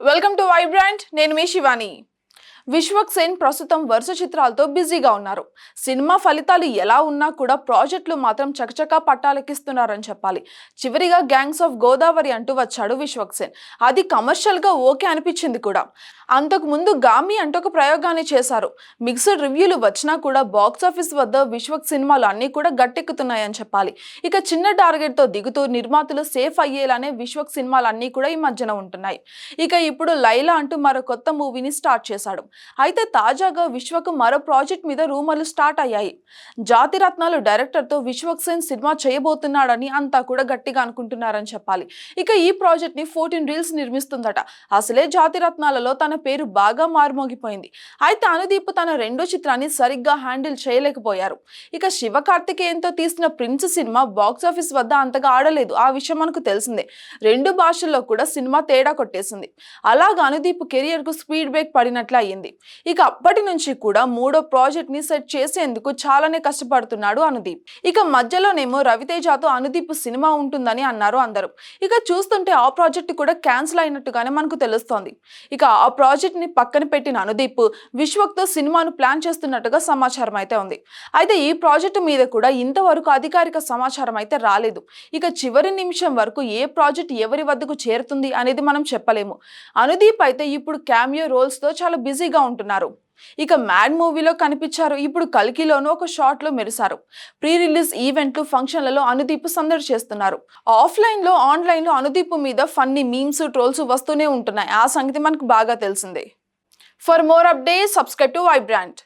Welcome to Vibrant. నేను మీ శివాని. విశ్వక్ సేన్ ప్రస్తుతం వరుస చిత్రాలతో బిజీగా ఉన్నారు. సినిమా ఫలితాలు ఎలా ఉన్నా కూడా ప్రాజెక్టులు మాత్రం చకచకా పట్టాలెక్కిస్తున్నారని చెప్పాలి. చివరిగా గ్యాంగ్స్ ఆఫ్ గోదావరి అంటూ వచ్చాడు విశ్వక్ సేన్. అది కమర్షియల్ గా ఓకే అనిపించింది కూడా. అంతకు ముందు గామి అంటూ ఒక ప్రయోగాన్ని చేశారు. మిక్స్డ్ రివ్యూలు వచ్చినా కూడా బాక్స్ ఆఫీస్ వద్ద విశ్వక్ సినిమాలు అన్ని కూడా గట్టెక్కుతున్నాయని చెప్పాలి. ఇక చిన్న టార్గెట్ తో దిగుతూ నిర్మాతలు సేఫ్ అయ్యేలానే విశ్వక్ సినిమాలు అన్ని కూడా ఈ మధ్యన ఉంటున్నాయి. ఇక ఇప్పుడు లైలా అంటూ మరో కొత్త మూవీని స్టార్ట్ చేశాడు. అయితే తాజాగా విశ్వక్ మరో ప్రాజెక్ట్ మీద రూమర్లు స్టార్ట్ అయ్యాయి. జాతిరత్నాలు డైరెక్టర్ తో విశ్వక్ సేన్ సినిమా చేయబోతున్నాడని అంతా కూడా గట్టిగా అనుకుంటున్నారని చెప్పాలి. ఇక ఈ ప్రాజెక్ట్ ని 14 రీల్స్ నిర్మిస్తుందట. అసలే జాతిరత్నాలలో తన పేరు బాగా మారుమోగిపోయింది. అయితే అనుదీప్ తన రెండో చిత్రాన్ని సరిగ్గా హ్యాండిల్ చేయలేకపోయారు. ఇక శివకార్తికేయన్తో తీసిన ప్రిన్స్ సినిమా బాక్స్ ఆఫీస్ వద్ద అంతగా ఆడలేదు. ఆ విషయం మనకు తెలిసిందే. 2 భాషల్లో కూడా సినిమా తేడా కొట్టేసింది. అలాగా అనుదీప్ కెరియర్ కు స్పీడ్ బ్రేక్ పడినట్లు అయ్యింది. ఇక అప్పటి నుంచి కూడా మూడో ప్రాజెక్ట్ ని సెట్ చేసేందుకు చాలానే కష్టపడుతున్నాడు అనుదీప్. ఇక మధ్యలోనేమో రవితేజతో అనుదీప్ సినిమా ఉంటుందని అన్నారు అందరూ. ఇక చూస్తుంటే ఆ ప్రాజెక్ట్ కూడా క్యాన్సిల్ అయినట్టుగానే మనకు తెలుస్తోంది. ఇక ఆ ప్రాజెక్ట్ ని పక్కన పెట్టిన అనుదీప్ విశ్వక్ తో సినిమాను ప్లాన్ చేస్తున్నట్టుగా సమాచారం అయితే ఉంది. అయితే ఈ ప్రాజెక్టు మీద కూడా ఇంతవరకు అధికారిక సమాచారం అయితే రాలేదు. ఇక చివరి నిమిషం వరకు ఏ ప్రాజెక్ట్ ఎవరి వద్దకు చేరుతుంది అనేది మనం చెప్పలేము. అనుదీప్ అయితే ఇప్పుడు క్యామియో రోల్స్ తో చాలా బిజీగా ఉంటున్నారు. ఇక మ్యాడ్ మూవీలో కనిపించారు. ఇప్పుడు కల్కిలోనూ ఒక షాట్ లో మెరిశారు. ప్రీ రిలీజ్ ఈవెంట్లు, ఫంక్షన్లలో అనుదీప్ సందడి చేస్తున్నారు. ఆఫ్లైన్ లో ఆన్లైన్ లో అనుదీప్ మీద ఫన్నీ మీమ్స్, ట్రోల్స్ వస్తూనే ఉంటున్నాయి. ఆ సంగతి మనకు బాగా తెలిసిందే. For more updates subscribe to Vibrant.